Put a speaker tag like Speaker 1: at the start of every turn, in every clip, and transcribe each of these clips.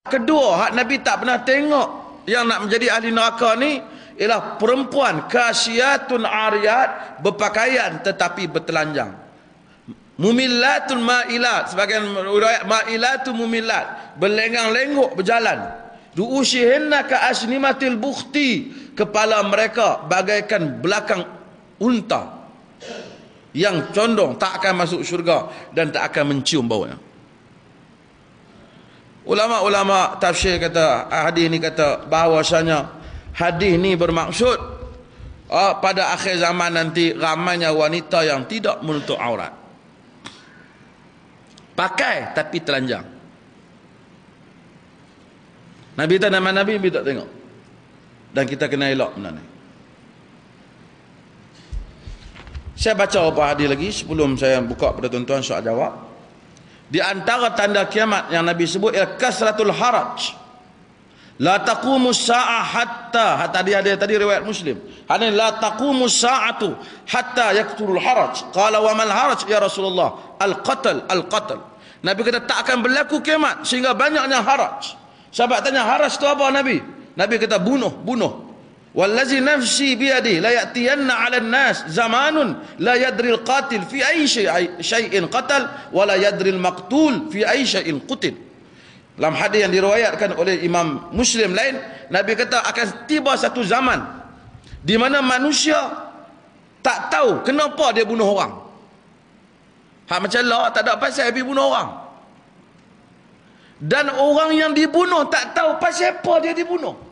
Speaker 1: kedua hak Nabi tak pernah tengok yang nak menjadi ahli neraka ni ialah perempuan kasiyatun ariyat, berpakaian tetapi bertelanjang. Mumillatun ma'ilat, sebagian riwayat ma'ilatun mumillat, berlengang-lenggok berjalan. Ru'usyihinna ka asnimatil bukhti, kepala mereka bagaikan belakang unta yang condong, tak akan masuk syurga dan tak akan mencium baunya. Ulama-ulama tafsir kata, hadis ni kata bahawasanya hadis ni bermaksud pada akhir zaman nanti ramainya wanita yang tidak menutup aurat, pakai tapi telanjang. Nabi tak nama Nabi tak tengok, dan kita kena elak benda ni. Saya baca beberapa hadis lagi sebelum saya buka pada tuan-tuan soal jawab. Di antara tanda kiamat yang Nabi sebut ialah kasratul haraj. La taqumus sa'ah hatta tadi riwayat Muslim. Hadis la taqumus sa'atu hatta yakturul haraj. Qala wa mal haraj ya Rasulullah? Al-qatl. Nabi kata tak akan berlaku kiamat sehingga banyaknya haraj. Sahabat tanya, haraj itu apa Nabi? Nabi kata bunuh. Wallazi nafsi biyadi la ya'tiyanna 'ala an-nas zamanun la yadri al-qatil fi ayyi shay'in qatal wa la yadri al-maqtul fi ayyi shay'in qutil. Dalam hadis yang diriwayatkan oleh Imam Muslim lain, Nabi kata akan tiba satu zaman di mana manusia tak tahu kenapa dia bunuh orang. Hak macam lah tak ada pasal dia bunuh orang. Dan orang yang dibunuh tak tahu pasal apa dia dibunuh.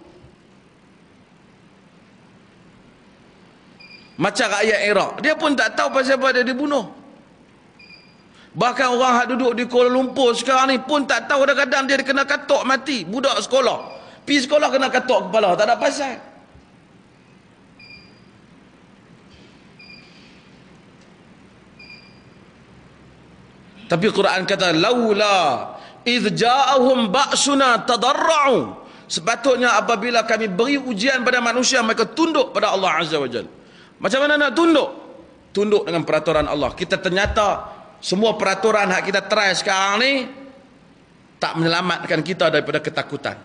Speaker 1: Macam rakyat Iraq, dia pun tak tahu pasal apa dia dibunuh. Bahkan orang yang duduk di Kuala Lumpur sekarang ni pun tak tahu, kadang-kadang dia kena katok mati. Budak sekolah pergi sekolah kena katok kepala, tak ada pasal. Tapi Quran kata laula idh ja'ahum ba'suna tadarra'u, sepatutnya apabila kami beri ujian pada manusia mereka tunduk pada Allah Azza wa Jalla. Macam mana nak tunduk? Tunduk dengan peraturan Allah. Kita ternyata semua peraturan hak kita try sekarang ni tak menyelamatkan kita daripada ketakutan.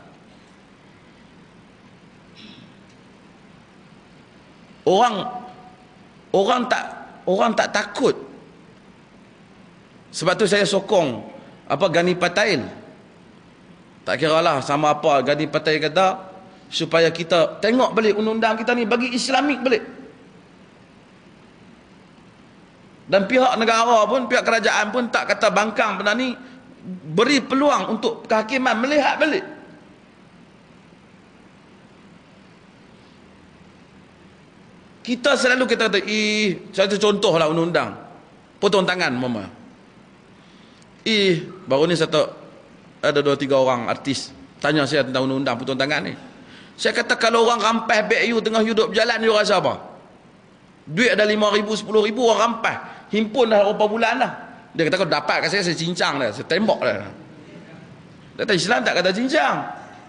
Speaker 1: Orang tak takut. Sebab tu saya sokong Gani Patail. Tak kiralah sama apa Gani Patail kata, supaya kita tengok balik undang-undang kita ni bagi Islamik balik. Dan pihak negara pun, pihak kerajaan pun tak kata bangkang benda ni, beri peluang untuk kehakiman melihat balik. Kita selalu kita kata, satu contohlah undang-undang potong tangan mama. Baru ni ada 2-3 orang artis tanya saya tentang undang-undang potong tangan ni. Saya kata kalau orang rampas beg you tengah hidup berjalan, you rasa apa? Duit ada 5,000, 10,000 orang rampas, himpun dah berapa bulan dah. Dia kata kalau dapat kat saya cincang dah, saya tembak dah. Kata Islam tak kata cincang,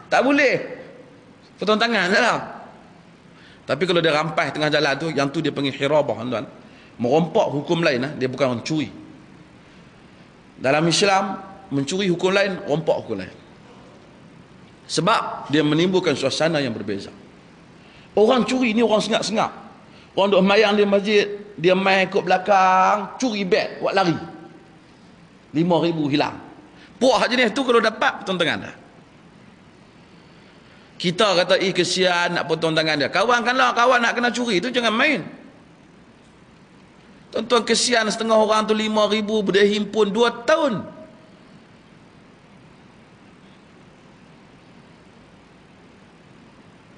Speaker 1: tak boleh, potong tangan dah lah. Tapi kalau dia rampas tengah jalan tu, yang tu dia panggil hirabah, tuan. Merompak hukum lain, dia bukan mencuri. Dalam Islam mencuri hukum lain, rompak hukum lain. Sebab dia menimbulkan suasana yang berbeza. Orang curi ni orang sengak-sengak. Orang duk mayang di masjid, dia main ikut belakang, curi beg, buat lari. 5,000 hilang. Puak jenis tu kalau dapat, potong tangan dah. Kita kata, kesian nak potong tangan dia. Kawan nak kena curi tu jangan main. Tuan-tuan, kesian setengah orang tu 5,000 boleh himpun 2 tahun.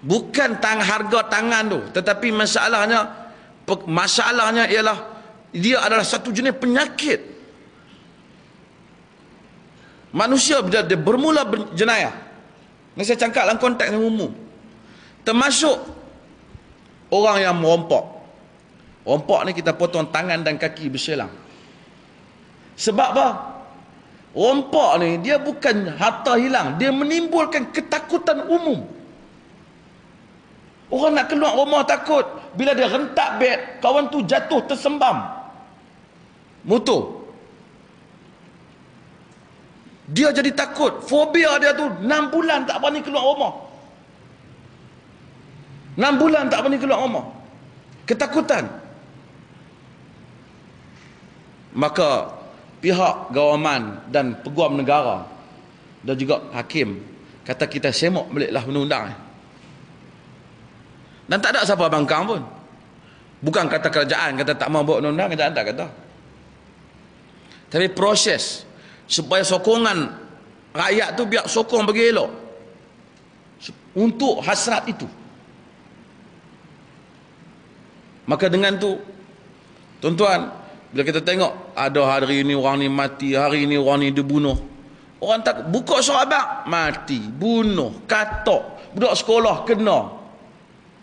Speaker 1: Bukan harga tangan tu, tetapi masalahnya ialah dia adalah satu jenis penyakit. Manusia bila dia bermula jenayah, ini saya cakap dalam konteks yang umum, termasuk orang yang merompak. Rompak ni kita potong tangan dan kaki berselang. Sebab apa? Rompak ni dia bukan harta hilang, dia menimbulkan ketakutan umum. Orang nak keluar rumah takut. Bila dia rentak beg, kawan tu jatuh tersembam motor. Dia jadi takut. Fobia dia tu 6 bulan tak berani keluar rumah. 6 bulan tak berani keluar rumah. Ketakutan. Maka pihak gawaman dan peguam negara dan juga hakim kata kita semok baliklah undang-undang. Dan tak ada siapa bangkang pun. Bukan kata kerajaan kata tak mau buat undang-undang, kerajaan tak kata. Tapi proses supaya sokongan rakyat tu biar sokong bagi elok untuk hasrat itu. Maka dengan tu tuan-tuan, bila kita tengok ada hari ni orang ni mati, hari ni orang ni dibunuh, orang tak buka surat mati, bunuh, katok, budak sekolah kena.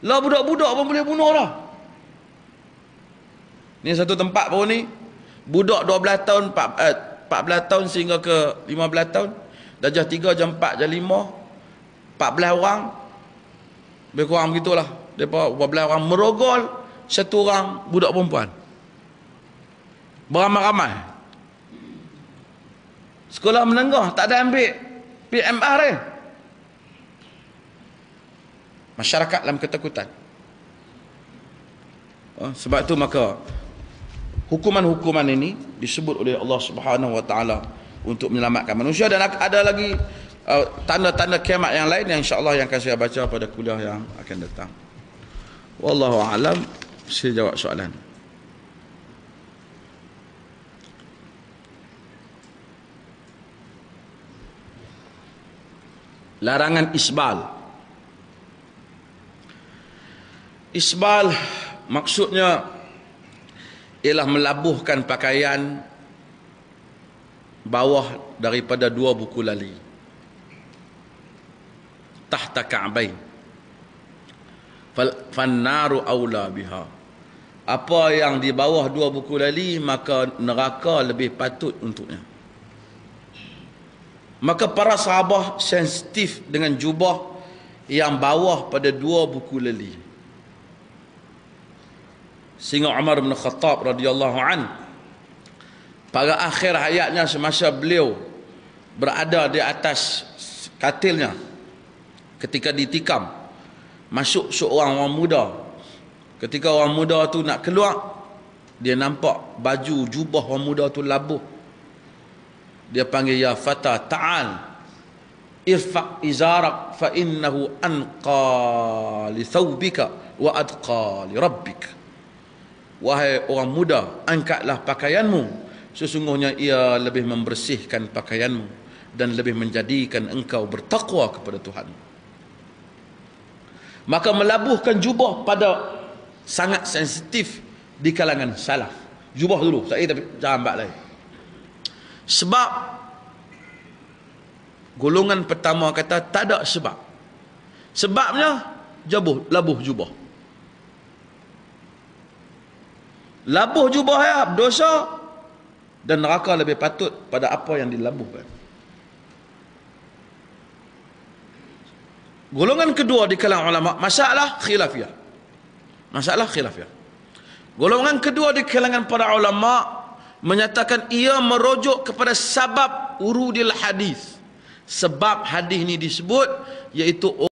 Speaker 1: Lah budak-budak pun boleh bunuh lah. Ni satu tempat baru ni, budak 12 tahun, 14 tahun sehingga ke 15 tahun, darjah 3, jam 4, jam 5, 14 orang, lebih kurang begitulah. Mereka 14 orang merogol, 1 orang budak perempuan. Beramai-ramai. Sekolah menengah tak ada ambil PMR ni. Masyarakat dalam ketakutan. Sebab tu maka hukuman-hukuman ini disebut oleh Allah Subhanahu Wa Taala untuk menyelamatkan manusia. Dan ada lagi tanda-tanda kiamat yang lain yang insya-Allah yang akan saya baca pada kuliah yang akan datang. Wallahu a'lam. Saya jawab soalan. Larangan isbal. Isbal maksudnya ialah melabuhkan pakaian bawah daripada 2 buku lali, tahta ka'bain, fannaru aula biha. Apa yang di bawah 2 buku lali maka neraka lebih patut untuknya. Maka para sahabat sensitif dengan jubah yang bawah pada 2 buku lali. Sehingga Umar bin Khattab radhiyallahu an, pada akhir hayatnya semasa beliau berada di atas katilnya ketika ditikam, masuk seorang orang muda. Ketika orang muda tu nak keluar, dia nampak baju jubah orang muda tu labuh. Dia panggil, ya fata ta'al irfa' izarak fa innahu anqa li thawbika wa adqa li rabbika. Wahai orang muda, angkatlah pakaianmu, sesungguhnya ia lebih membersihkan pakaianmu dan lebih menjadikan engkau bertakwa kepada Tuhan. Maka melabuhkan jubah pada sangat sensitif di kalangan salaf. Jubah dulu, saya tapi jangan bak lain. Sebab golongan pertama kata tak ada sebab. Sebabnya labuh jubah. Labuh jubah ya dosa, dan neraka lebih patut pada apa yang dilabuhkan. Golongan kedua di kalangan ulama, masalah khilafiyah. Golongan kedua di kalangan para ulama menyatakan ia merujuk kepada sabab urudil hadis. Sebab hadis ini disebut iaitu